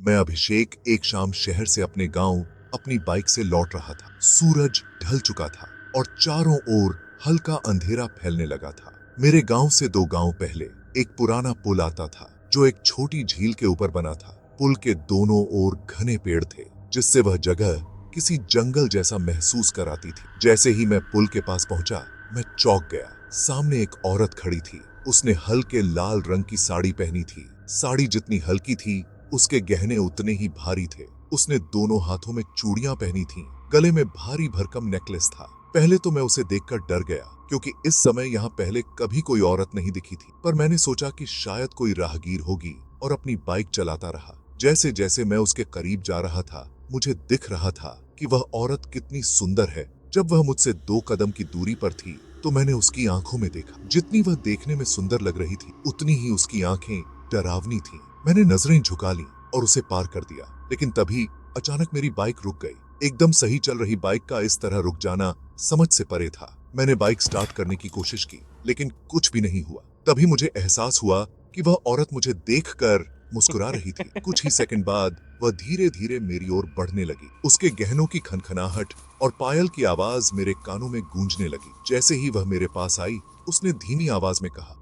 मैं अभिषेक एक शाम शहर से अपने गांव अपनी बाइक से लौट रहा था। सूरज ढल चुका था और चारों ओर हल्का अंधेरा फैलने लगा था। मेरे गांव से 2 गांव पहले एक पुराना पुल आता था जो एक छोटी झील के ऊपर बना था। पुल के दोनों ओर घने पेड़ थे जिससे वह जगह किसी जंगल जैसा महसूस कराती थी। जैसे ही मैं पुल के पास पहुंचा, मैं चौंक गया। सामने एक औरत खड़ी थी। उसने हल्के लाल रंग की साड़ी पहनी थी। साड़ी जितनी हल्की थी, उसके गहने उतने ही भारी थे। उसने दोनों हाथों में चूड़ियां पहनी थीं। गले में भारी भरकम नेकलेस था। पहले तो मैं उसे देखकर डर गया क्योंकि इस समय यहाँ पहले कभी कोई औरत नहीं दिखी थी। पर मैंने सोचा कि शायद कोई राहगीर होगी और अपनी बाइक चलाता रहा। जैसे जैसे मैं उसके करीब जा रहा था, मुझे दिख रहा था कि वह औरत कितनी सुंदर है। जब वह मुझसे 2 कदम की दूरी पर थी तो मैंने उसकी आंखों में देखा। जितनी वह देखने में सुंदर लग रही थी, उतनी ही उसकी आंखें डरावनी थीं। मैंने नजरें झुका ली और उसे पार कर दिया, लेकिन तभी अचानक मेरी बाइक रुक गई। एकदम सही चल रही बाइक का इस तरह रुक जाना समझ से परे था। मैंने बाइक स्टार्ट करने की कोशिश की, लेकिन कुछ भी नहीं हुआ। तभी मुझे एहसास हुआ कि वह औरत मुझे देखकर मुस्कुरा रही थी। कुछ ही सेकंड बाद वह धीरे धीरे मेरी ओर बढ़ने लगी। उसके गहनों की खनखनाहट और पायल की आवाज मेरे कानों में गूंजने लगी। जैसे ही वह मेरे पास आई, उसने धीमी आवाज में कहा,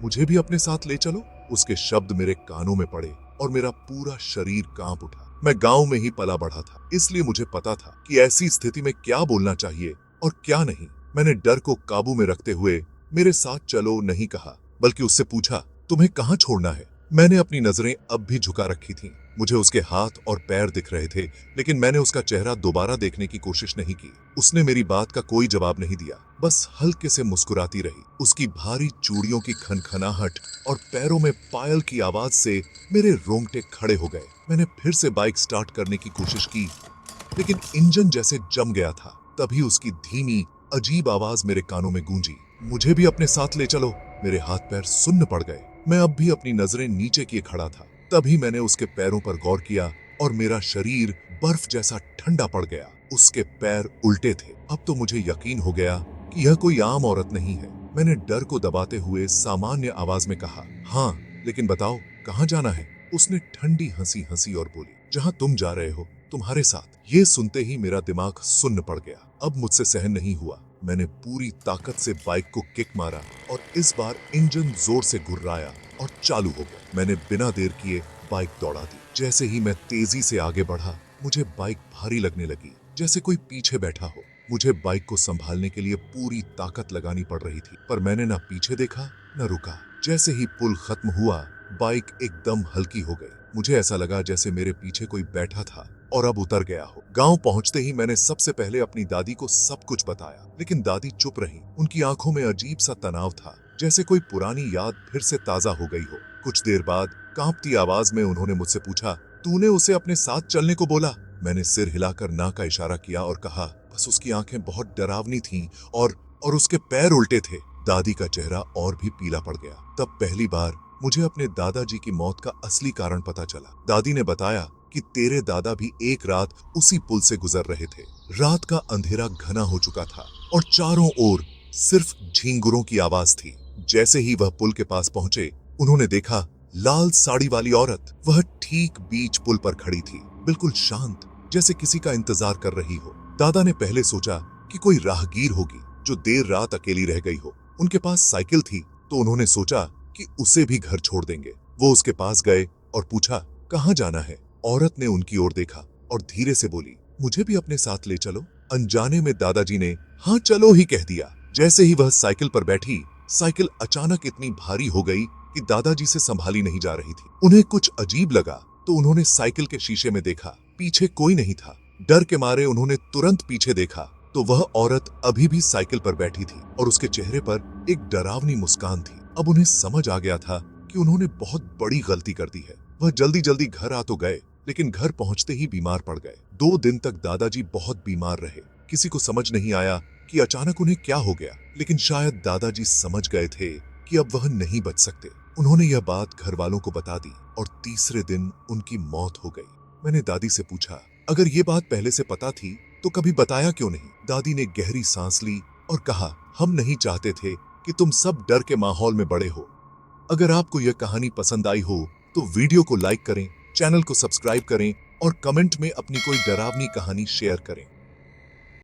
मुझे भी अपने साथ ले चलो। उसके शब्द मेरे कानों में पड़े और मेरा पूरा शरीर कांप उठा। मैं गांव में ही पला बढ़ा था, इसलिए मुझे पता था कि ऐसी स्थिति में क्या बोलना चाहिए और क्या नहीं। मैंने डर को काबू में रखते हुए मेरे साथ चलो नहीं कहा, बल्कि उससे पूछा, तुम्हें कहाँ छोड़ना है। मैंने अपनी नजरें अब भी झुका रखी थीं। मुझे उसके हाथ और पैर दिख रहे थे, लेकिन मैंने उसका चेहरा दोबारा देखने की कोशिश नहीं की। उसने मेरी बात का कोई जवाब नहीं दिया, बस हल्के से मुस्कुराती रही। उसकी भारी चूड़ियों की खनखनाहट और पैरों में पायल की आवाज से मेरे रोंगटे खड़े हो गए। मैंने फिर से बाइक स्टार्ट करने की कोशिश की, लेकिन इंजन जैसे जम गया था। तभी उसकी धीमी अजीब आवाज मेरे कानों में गूंजी, मुझे भी अपने साथ ले चलो। मेरे हाथ पैर सुन्न पड़ गए। मैं अब भी अपनी नजरें नीचे किए खड़ा था। तभी मैंने उसके पैरों पर गौर किया और मेरा शरीर बर्फ जैसा ठंडा पड़ गया। उसके पैर उल्टे थे। अब तो मुझे यकीन हो गया कि यह कोई आम औरत नहीं है। मैंने डर को दबाते हुए सामान्य आवाज में कहा, हाँ, लेकिन बताओ कहाँ जाना है। उसने ठंडी हंसी हंसी और बोली, जहाँ तुम जा रहे हो, तुम्हारे साथ। ये सुनते ही मेरा दिमाग सुन्न पड़ गया। अब मुझसे सहन नहीं हुआ। मैंने पूरी ताकत से बाइक को किक मारा और इस बार इंजन जोर से घुर्राया और चालू हो गया। मैंने बिना देर किए बाइक दौड़ा दी। जैसे ही मैं तेजी से आगे बढ़ा, मुझे बाइक भारी लगने लगी, जैसे कोई पीछे बैठा हो। मुझे बाइक को संभालने के लिए पूरी ताकत लगानी पड़ रही थी, पर मैंने ना पीछे देखा न रुका। जैसे ही पुल खत्म हुआ, बाइक एकदम हल्की हो गई। मुझे ऐसा लगा जैसे मेरे पीछे कोई बैठा था और अब उतर गया हो। गांव पहुंचते ही मैंने सबसे पहले अपनी दादी को सब कुछ बताया, लेकिन दादी चुप रही। उनकी आंखों में अजीब सा तनाव था, जैसे कोई पुरानी याद फिर से ताजा हो गई हो। कुछ देर बाद कांपती आवाज में उन्होंने मुझसे पूछा, तूने उसे अपने साथ चलने को बोला। मैंने सिर हिलाकर ना का इशारा किया और कहा, बस उसकी आंखें बहुत डरावनी थीं और उसके पैर उल्टे थे। दादी का चेहरा और भी पीला पड़ गया। तब पहली बार मुझे अपने दादाजी की मौत का असली कारण पता चला। दादी ने बताया कि तेरे दादा भी एक रात उसी पुल से गुजर रहे थे। रात का अंधेरा घना हो चुका था और चारों ओर सिर्फ झींगुरों की आवाज थी। जैसे ही वह पुल के पास पहुंचे, उन्होंने देखा लाल साड़ी वाली औरत वह ठीक बीच पुल पर खड़ी थी, बिल्कुल शांत, जैसे किसी का इंतजार कर रही हो। दादा ने पहले सोचा कि कोई राहगीर होगी जो देर रात अकेली रह गई हो। उनके पास साइकिल थी तो उन्होंने सोचा कि उसे भी घर छोड़ देंगे। वो उसके पास गए और पूछा, कहाँ जाना है। औरत ने उनकी ओर देखा और धीरे से बोली, मुझे भी अपने साथ ले चलो। अनजाने में दादाजी ने हाँ चलो ही कह दिया। जैसे ही वह साइकिल पर बैठी, साइकिल अचानक इतनी भारी हो गई कि दादाजी से संभाली नहीं जा रही थी। उन्हें कुछ अजीब लगा तो उन्होंने साइकिल के शीशे में देखा, पीछे कोई नहीं था। डर के मारे उन्होंने तुरंत पीछे देखा तो वह औरत अभी भी साइकिल पर बैठी थी और उसके चेहरे पर एक डरावनी मुस्कान थी। अब उन्हें समझ आ गया था कि उन्होंने बहुत बड़ी गलती कर दी है। वह जल्दी जल्दी घर आ तो गए, लेकिन घर पहुंचते ही बीमार पड़ गए। 2 दिन तक दादाजी बहुत बीमार रहे। किसी को समझ नहीं आया कि अचानक उन्हें क्या हो गया, लेकिन शायद दादाजी समझ गए थे कि अब वह नहीं बच सकते। उन्होंने यह बात घर वालों को बता दी और तीसरे दिन उनकी मौत हो गई। मैंने दादी से पूछा, अगर ये बात पहले से पता थी तो कभी बताया क्यों नहीं। दादी ने गहरी सांस ली और कहा, हम नहीं चाहते थे कि तुम सब डर के माहौल में बड़े हो। अगर आपको यह कहानी पसंद आई हो तो वीडियो को लाइक करें, चैनल को सब्सक्राइब करें और कमेंट में अपनी कोई डरावनी कहानी शेयर करें।